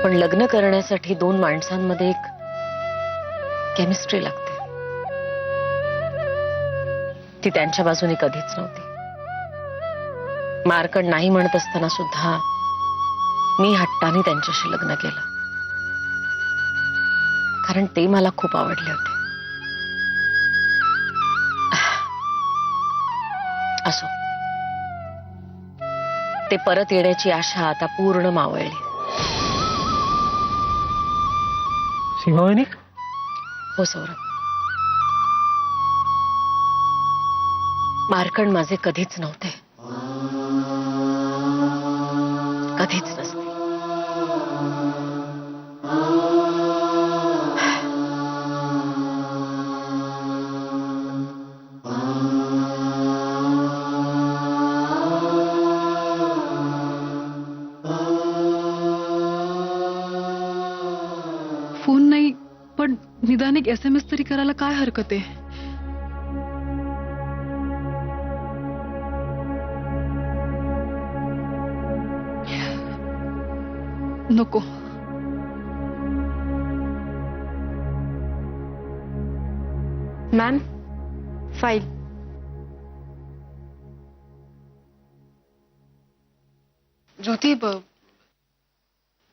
पण लग्न करण्यासाठी दोन माणसांमध्ये एक केमिस्ट्री लागते, ती त्यांच्या बाजूने कधीच नव्हती. मार्कंड नाही म्हणत असताना सुद्धा मी हट्टाने त्यांच्याशी लग्न केलं, कारण ते मला खूप आवडले होते. असो, ते परत येण्याची आशा आता पूर्ण मावळली. सीमावहिनी, हो सौरभ, मार्कंड माझे कधीच नव्हते, कधीच नसते. फोन नाही पण निदान एक SMS तरी करायला काय हरकत आहे. नको. Ma'am, file. ज्योती,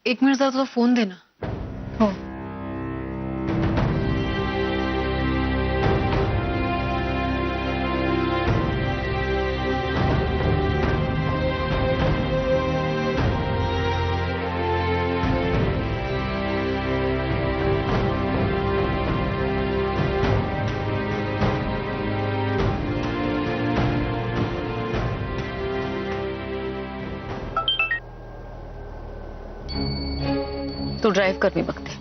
एक मिनिट जरा तुझा फोन दे ना. हो. तू ड्राईव्ह कर, मी बघते.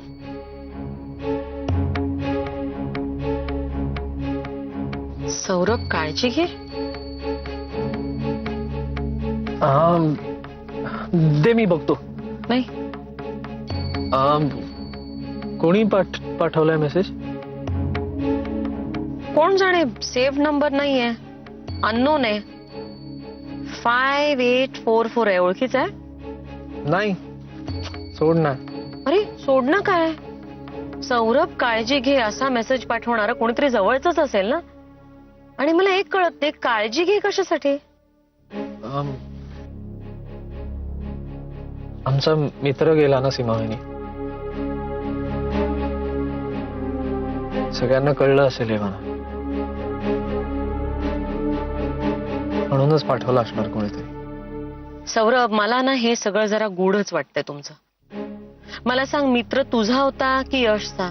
सौरभ, काळजी घे. दे, मी बघतो. नाही, कोणी पाठवलाय मेसेज? कोण जाणे, सेव्ह नंबर नाहीये, अननोन आहे. 5844 आहे. ओळखीचा आहे? नाही, सोड ना. अरे सोडणं काय? सौरभ, काळजी घे असा मेसेज पाठवणारा कोणीतरी जवळच असेल ना. आणि मला एक कळत नाही, काळजी घे कशासाठी? आमचा मित्र गेला ना सीमावहिनी, सगळ्यांना कळलं असेल हे मला, म्हणूनच पाठवलं असणार कोणीतरी. सौरभ, मला ना हे सगळं जरा गूढच वाटतंय तुमचं. मला सांग, मित्र तुझा होता की यशचा?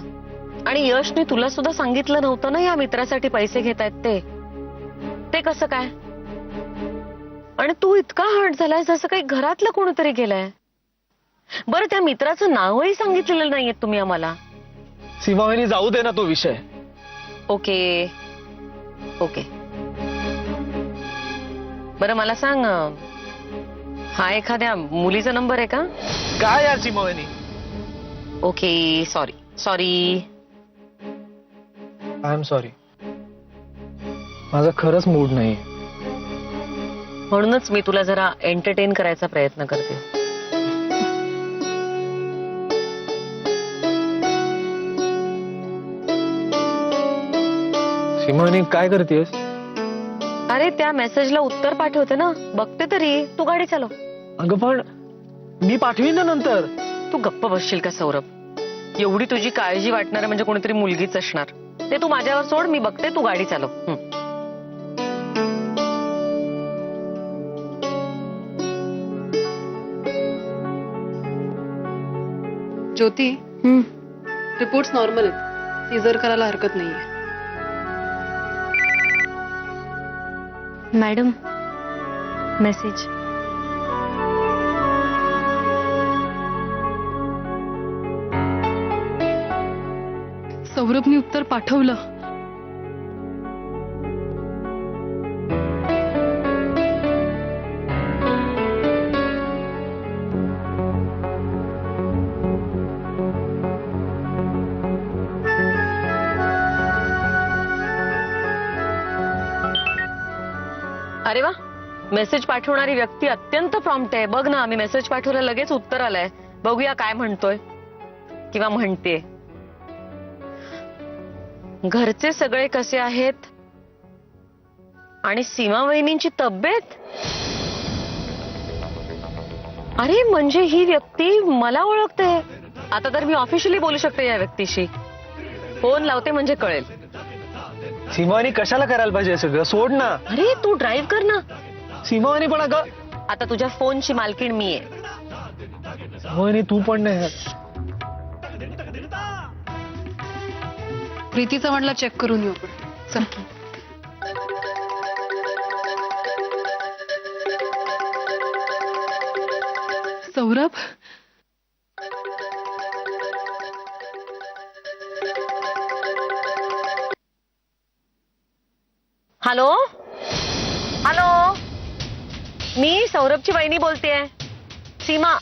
आणि यशने तुला सुद्धा सांगितलं नव्हतं ना या मित्रासाठी पैसे घेतायत ते कसं काय? आणि तू इतका हर्ट झालाय जसं काही घरातलं कोणीतरी गेलंय. बरं, त्या मित्राचं नावही सांगितलेलं नाहीये तुम्ही आम्हाला. सीमावहिनी, जाऊ दे ना तो विषय. ओके ओके, बरं मला सांग, हा एखाद्या मुलीचा नंबर आहे का? काय यार सीमावहिनी? Okay, sorry sorry. I am sorry. माझा खरंच मूड नाही. म्हणूनच मी तुला जरा एंटरटेन करायचा प्रयत्न करते. सीमावहिनी, काय करतेस? अरे, त्या मेसेजला उत्तर पाठवते ना, बघते तरी. तू गाडी चालव. अगं पण मी पाठवीन ना नंतर. तू गप्प बसशील का सौरभ? एवढी तुझी काळजी वाटणार म्हणजे कोणीतरी मुलगीच असणार. ते तू माझ्यावर सोड, मी बघते. तू गाडी चालव. ज्योती, रिपोर्ट्स नॉर्मल आहेत, सीझर करायला हरकत नाहीये. Madam, message. सौरभने उत्तर पाठवलं. अरे वा, मेसेज पाठवणारी व्यक्ती अत्यंत प्रॉम्प्ट आहे. बघ ना, मी मेसेज पाठवला, लगेच उत्तर आलंय. बघूया काय म्हणतोय किंवा म्हणते. घरचे सगळे कसे आहेत आणि सीमा वहिनींची तब्येत. अरे म्हणजे ही व्यक्ती मला ओळखते. आता तर मी ऑफिशियली बोलू शकते या व्यक्तीशी. फोन लावते म्हणजे कळेल. सीमावानी कशाला करायला पाहिजे हे सगळं? सोड ना. अरे तू ड्राईव्ह कर ना. सीमावानी पण अगं. आता तुझ्या फोनची मालकीण मी आहे. सीमावानी तू पण नाही. प्रीतीचं म्हटलं चेक करून येऊ आपण. चल. सौरभ, हॅलो हॅलो, मी सौरभची वहिनी बोलतेय. सीमा.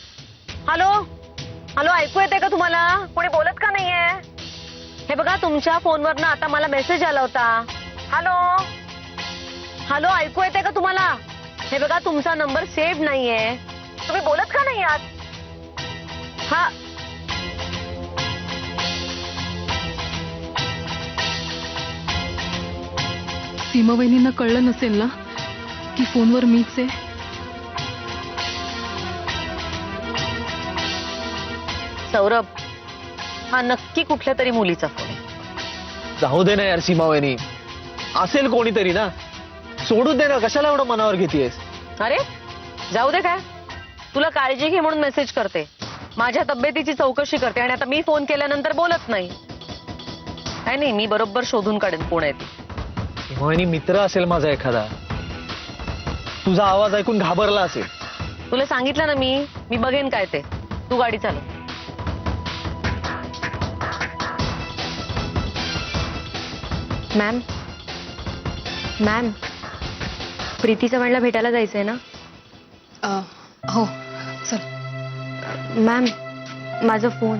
हॅलो हॅलो, ऐकू येते का तुम्हाला? कोणी बोलत का नाहीये? हे बघा तुमच्या फोनवरनं आता मला मेसेज आला होता. हॅलो हॅलो, ऐकू येते का तुम्हाला? हे बघा तुमचा नंबर सेव्ह नाहीये. तुम्ही बोलत का नाही आहात? हा. सीमा वहिनींना कळलं नसेल ना की फोनवर मीच आहे. सौरभ, हा नक्की कुठल्या तरी मुलीचा फोन आहे. जाऊ दे ना यार सीमावानी. असेल कोणीतरी ना. सोडून दे ना. कशाला एवढं मनावर घेतेस? अरे जाऊ दे काय. तुला काळजी घे म्हणून मेसेज करते. माझ्या तब्येतीची चौकशी करते आणि आता मी फोन केल्यानंतर बोलत नाही. काय नाही, मी बरोबर शोधून काढेन कोण आहे ती. सीमावानी मित्र असेल माझा एखादा. तुझा आवाज ऐकून घाबरला असेल. तुला सांगितलं ना मी बघेन काय ते. तू गाडी चालव. मॅम मॅम, प्रीतीचं म्हणलं भेटायला जायचंय ना? हो चल. मॅम, माझा फोन.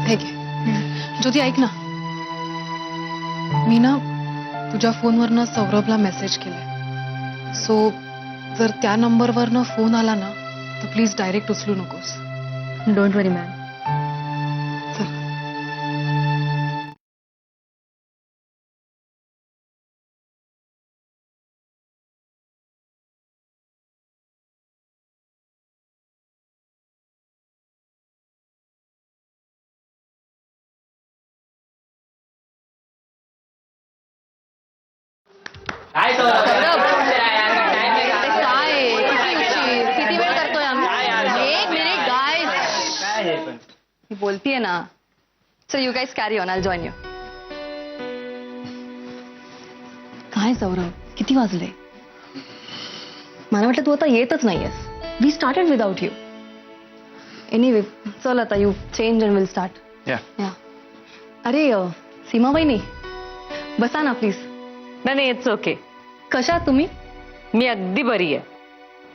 हे घे. ज्योती ऐक ना, मी ना तुझ्या फोनवरनं सौरभला मेसेज केलाय. सो जर त्या नंबरवरनं फोन आला ना तर प्लीज डायरेक्ट उचलू नकोस. Don't worry ma'am. चल. काय किती वेळ करतोय आम्ही? एक मिनिट गाइस. काय हे पण मी बोलतीये ना. So you guys carry on, I join you. काय सौरभ, किती वाजले? मला वाटलं तू आता येतच नाहीयेस. We started without you. Anyway चल आता you change and will start. Yeah. अरे सीमा वहिनी, बसा ना प्लीज. नाही इट्स ओके. कशा आहात तुम्ही? मी अगदी बरी आहे.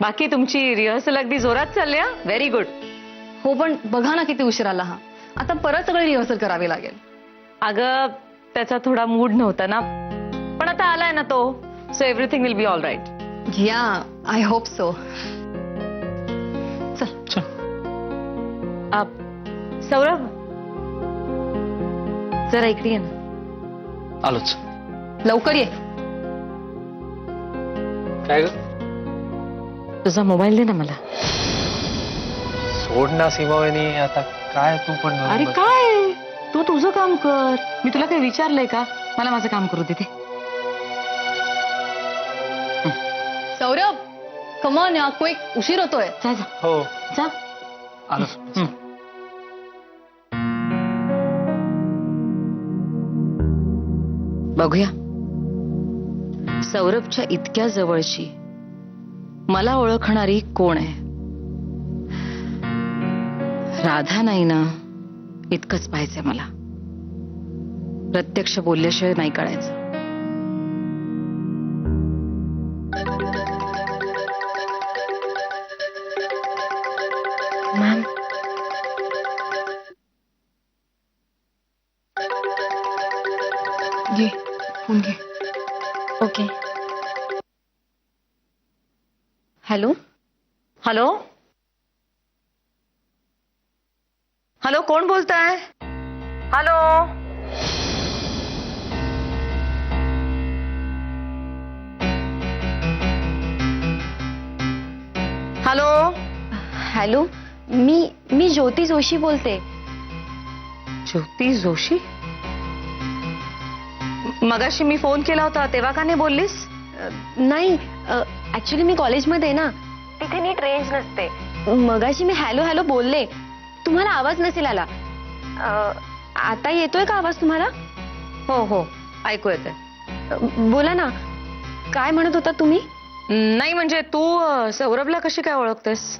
बाकी तुमची रिहर्सल अगदी जोरात चालली. Very good. हो पण बघा ना किती उशीर आला हा. आता परत सगळे रिहर्सल करावी लागेल. अगं त्याचा थोडा मूड नव्हता ना, पण आता आलाय ना तो. So everything will be all right. Yeah I hope so. चल. सौरभ, जरा इकडे ये ना. आलोच. लवकर ये. काय ग? तुझा मोबाईल दे ना मला. सोड ना सीमावानी. आता काय तू पण. अरे काय, तू तुझं काम कर. मी तुला काही विचारलंय का? मला माझं काम करू दे. सौरभ कमॉन या, क्विक. उशीर होतोय. जा जा हो जा. आलोच. बघूया सौरभच्या इतक्या जवळची मला ओळखणारी कोण आहे. राधा नाही ना, इतकंच पाहायचंय मला. प्रत्यक्ष बोलल्याशिवाय नाही कळायचं. मॅम, घे फोन घे. ओके. हॅलो. हॅलो, हॅलो, कोण बोलताय? हॅलो. हॅलो. हॅलो, मी ज्योती जोशी बोलते. ज्योती जोशी? मगाशी मी फोन केला होता तेव्हा का नाही बोललीस? नाही, ऍक्च्युली मी कॉलेजमध्ये आहे ना, तिथे नीट रेंज नसते. मगाशी मी हॅलो हॅलो बोलले, तुम्हाला आवाज नसेल आला. आता येतोय का आवाज तुम्हाला? हो हो, ऐकू येतंय. बोला ना, काय म्हणत होता तुम्ही? नाही म्हणजे तू सौरभला कशी काय ओळखतेस?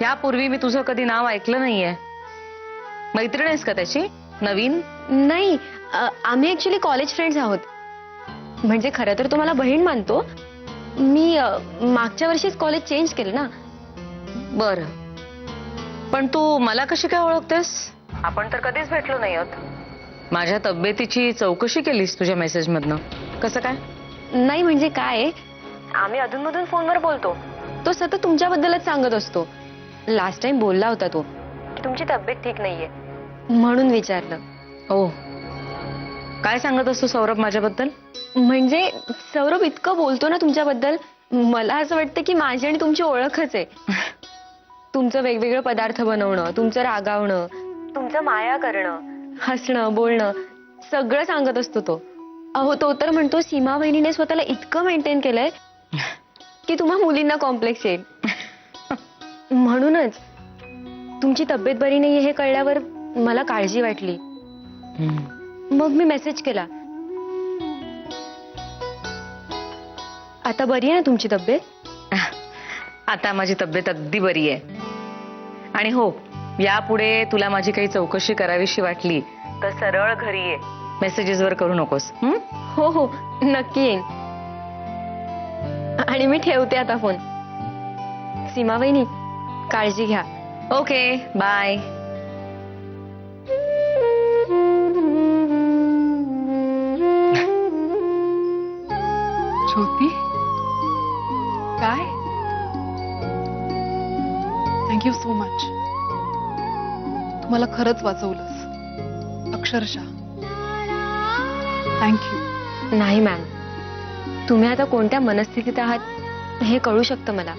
यापूर्वी मी तुझं कधी नाव ऐकलं नाहीये. मैत्रीण आहेस का त्याची नवीन? नाही, आम्ही ऍक्च्युली कॉलेज फ्रेंड्स आहोत. म्हणजे खरं तर तुम्हाला बहीण मानतो. मी मागच्या वर्षीच कॉलेज चेंज केलं ना. बर, पण तू मला कशी काय ओळखतेस? आपण तर कधीच भेटलो नाही आहोत. माझ्या तब्येतीची चौकशी केलीस तुझ्या मेसेज मधनं, कसं काय? नाही म्हणजे काय आहे, आम्ही अधूनमधून फोनवर बोलतो. तो सतत तुमच्याबद्दलच सांगत असतो. लास्ट टाइम बोलला होता तो की तुमची तब्येत ठीक नाहीये, म्हणून विचारलं. ओ, काय सांगत असतो सौरभ माझ्याबद्दल? म्हणजे सौरभ इतकं बोलतो ना तुमच्याबद्दल, मला असं वाटतं की माझी आणि तुमची ओळखच आहे. तुमचं वेगवेगळे पदार्थ बनवणं, तुमचं रागावणं, तुमचं माया करणं, हसणं, बोलणं, सगळं सांगत असतो तो. अहो, तो तर म्हणतो सीमा वहिनीने स्वतःला इतकं मेंटेन केलंय की तुम्हा मुलींना कॉम्प्लेक्स येईल. म्हणूनच तुमची तब्येत बरी नाहीये हे कळल्यावर मला काळजी वाटली. मग मी मेसेज केला. आता बरी आहे ना तुमची तब्येत? आता माझी तब्येत अगदी बरी आहे. आणि हो, यापुढे तुला माझी काही चौकशी करावीशी वाटली तर सरळ घरी ये, मेसेजेस वर करू नकोस. हो हो, नक्की येईन. आणि मी ठेवते आता फोन. सीमा वहिनी, काळजी घ्या. Okay, bye. ज्योती, काय? Thank you so much. तू मला खरंच वाचवलंस, अक्षरशः. थँक्यू. नाही मॅम, तुम्ही आता कोणत्या मनस्थितीत आहात हे कळू शकतं मला.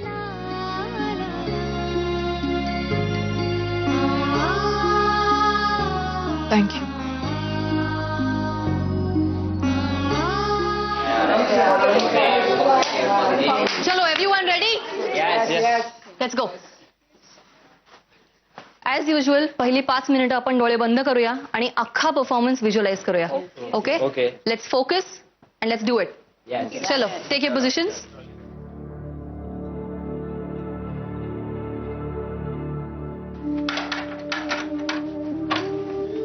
थँक्यू. चलो everyone ready? Let's go. As usual पहिली 5 मिनिटं आपण डोळे बंद करूया आणि अख्खा परफॉर्मन्स व्हिज्युअलाइज करूया. Okay? Okay. Let's focus and let's do it. चलो, टेक युअर पोझिशन्स.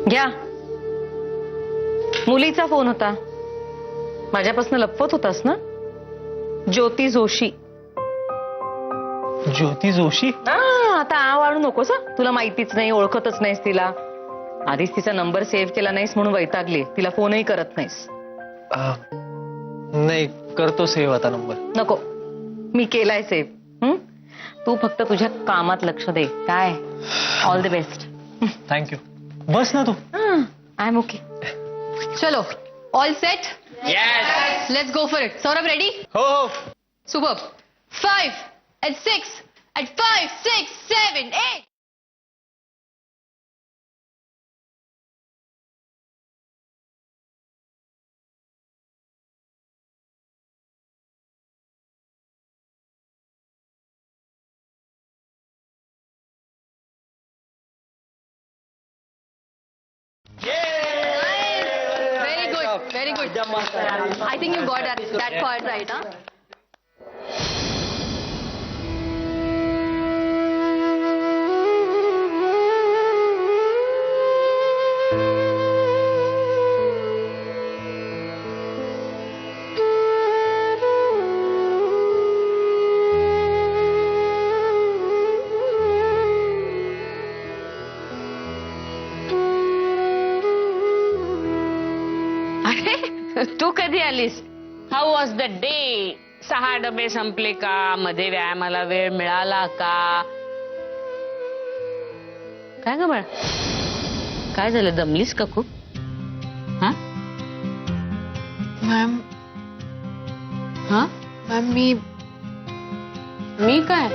घ्या. मुलीचा फोन होता. माझ्यापासून लपवत होतास ना? ज्योती जोशी. ज्योती जोशी? आता आ वाढू नकोस हं. तुला माहितीच नाही, ओळखतच नाहीस तिला. आधीच तिचा नंबर सेव्ह केला नाहीस म्हणून वैतागली. तिला फोनही करत नाहीस. नाही, करतो सेव्ह आता नंबर. नको, मी केलाय सेव्ह. तू फक्त तुझ्या कामात लक्ष दे. काय? All the best. थँक्यू. बस ना तू. I am okay. चलो, all set? Yes. Let's go for it. Saurabh ready? हो हो. Super. 5 and 6 and 5, 6, 7, 8. Very good, very good. I think you got that part right, huh? तू कधी आलीस? How was the day? 6 डबे संपले का? मध्ये व्यायामाला वेळ मिळाला का? काय ग बाळा, काय झालं, दमलीस का खूप? हा मॅम हा मॅम मी काय?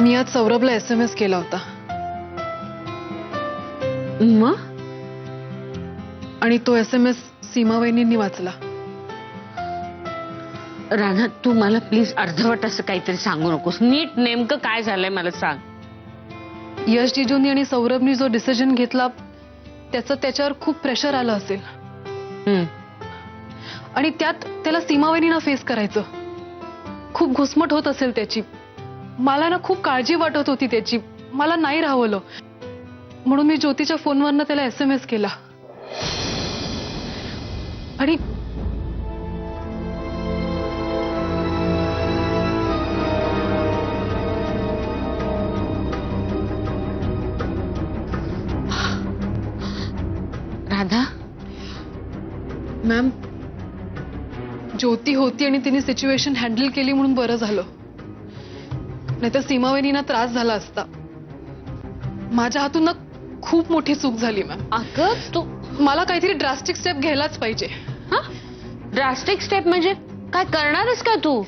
मी आज सौरभला SMS केला होता मग आणि तो SMS सीमा वहिनींनी वाचला. राधा, तू मला प्लीज अर्धवट असं काहीतरी सांगू नकोस. नीट नेमकं काय झालंय मला सांग. यश जिजूंनी आणि सौरभनी जो डिसिजन घेतला त्याचं त्याच्यावर खूप प्रेशर आलं असेल हम्म. आणि त्यात त्याला सीमा वहिनींना फेस करायचं. खूप घुसमट होत असेल त्याची. मला ना खूप काळजी वाटत होती त्याची. मला नाही राहवलं म्हणून मी ज्योतीच्या फोनवरनं त्याला SMS केला. आणि राधा, मॅम ज्योती होती आणि तिने सिच्युएशन हँडल केली म्हणून बरं झालं. नाहीतर सीमावहिनींना त्रास झाला असता. माझ्या हातून ना खूप मोठी चूक झाली मॅम. अगं तू मला काहीतरी ड्रास्टिक स्टेप घ्यायलाच पाहिजे. ड्रास्टिक स्टेप म्हणजे काय करणारच का तू?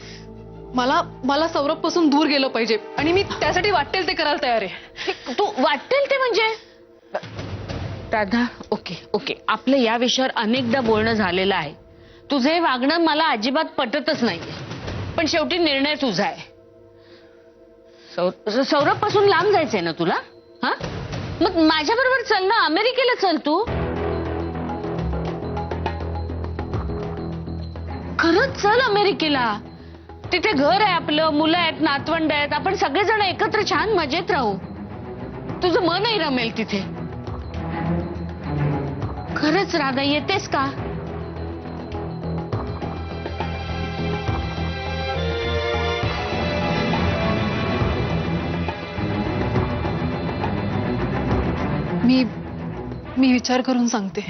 मला सौरभ पासून दूर गेलं पाहिजे आणि मी त्यासाठी वाटेल ते करायला तयार आहे. तू वाटेल ते म्हणजे? राधा, ओके ओके, आपलं या विषयावर अनेकदा बोलणं झालेलं आहे. तुझं हे वागणं मला अजिबात पटतच नाहीये, पण शेवटी निर्णय तुझा आहे. सौरभ पासून लांब जायचंय ना तुला? हा, मग माझ्या बरोबर चल ना, अमेरिकेला चल तू. खरंच चल अमेरिकेला. तिथे घर आहे आपलं, मुलं आहेत, नातवंड आहेत, आपण सगळेजण एकत्र छान मजेत राहू. तुझं मनही रमेल तिथे. खरंच राधा, येतेस का? मी विचार करून सांगते.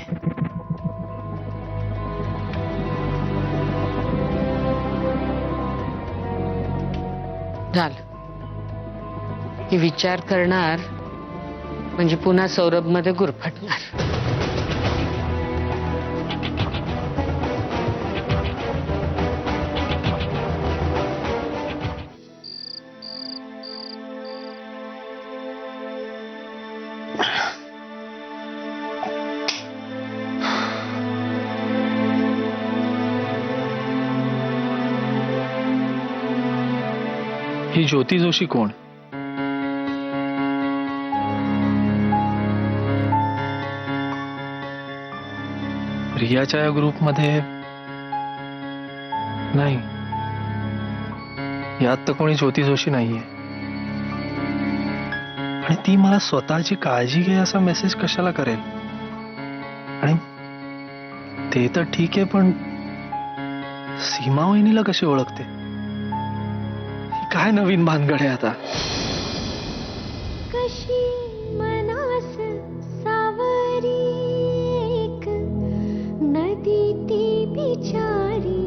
झालं. हे विचार करणार म्हणजे पुन्हा सौरभ मध्ये गुरफटणार. ही ज्योती जोशी कोण? रियाच्या या ग्रुपमध्ये नाही. यात तर कोणी ज्योती जोशी नाहीये. आणि ती मला स्वतःची काळजी घे असा मेसेज कशाला करेल? आणि ते तर ठीक आहे, पण सीमा वहिनीला कशी ओळखते? काय नवीन भानगड आहे आता? कशी मनास सावरी एक नदी ती बिचारी.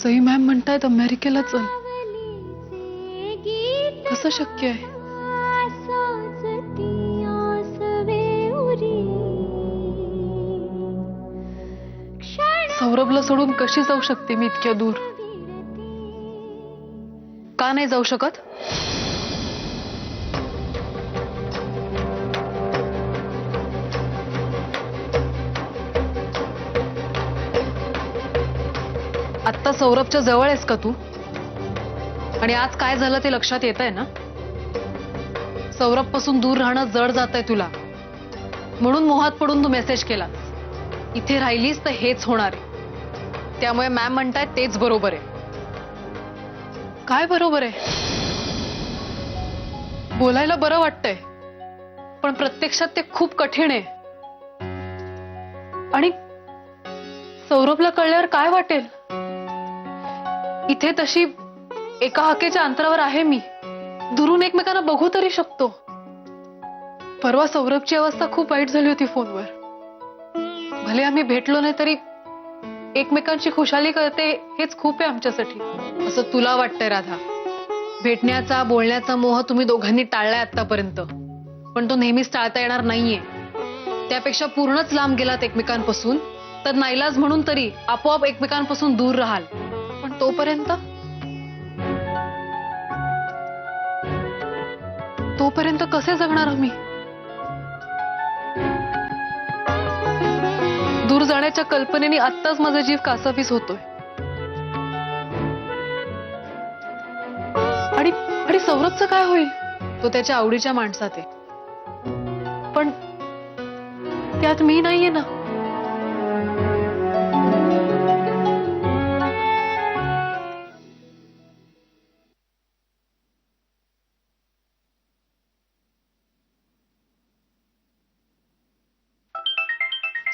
सई मॅम म्हणतायत अमेरिकेला चल. सावलीचे गीत कसं शक्य आहे? साजती आसवे उरी. क्षण सौरभला सोडून कशी जाऊ शकते मी इतक्या दूर? का नाही जाऊ शकत? आत्ता सौरभच्या जवळ आहेस का तू? आणि आज काय झालं ते लक्षात येत आहे ना? सौरभ पासून दूर राहणं जड जात आहे तुला, म्हणून मोहात पडून तू मेसेज केला. इथे राहिलीस तर हेच होणार आहे. त्यामुळे मॅम म्हणतायत तेच बरोबर आहे. काय बरोबर आहे? बोलायला बरं वाटतंय, पण प्रत्यक्षात ते खूप कठीण आहे. आणि सौरभला कळल्यावर काय वाटेल? इथे तशी एका हाकेच्या अंतरावर आहे मी. दुरून एकमेकांना बघू तरी शकतो. परवा सौरभची अवस्था खूप वाईट झाली होती फोनवर. भले आम्ही भेटलो नाही तरी एकमेकांची खुशाली कळते हेच खूप आहे आमच्यासाठी, असं तुला वाटतंय राधा. भेटण्याचा बोलण्याचा मोह तुम्ही दोघांनी टाळलाय आतापर्यंत, पण तो नेहमीच टाळता येणार नाहीये. त्यापेक्षा पूर्णच लांब गेलात एकमेकांपासून तर नाईलाज म्हणून तरी आपोआप एकमेकांपासून दूर राहाल. पण तोपर्यंत कसे जगणार आम्ही? दूर जाण्याच्या कल्पनेने आत्ताच माझा जीव कासावीस होतोय. आणि सौरभचं काय होईल? तो त्याच्या आवडीच्या माणसात आहे, पण त्यात मी नाहीये ना.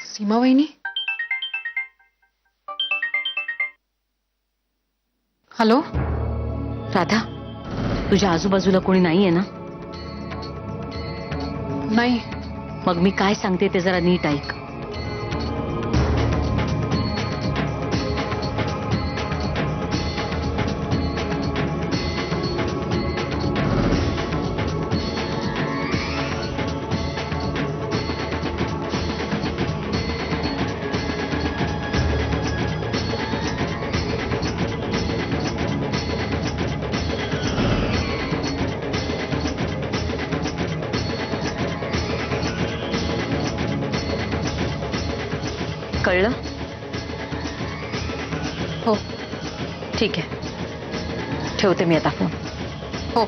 सीमा वहिनी, हॅलो. राधा, तुझ्या आजूबाजूला कोणी नाहीये ना? नाही, मग मी काय सांगते ते जरा नीट ऐक. कळलं? हो ठीक आहे, ठेवते मी आता फोन. हो.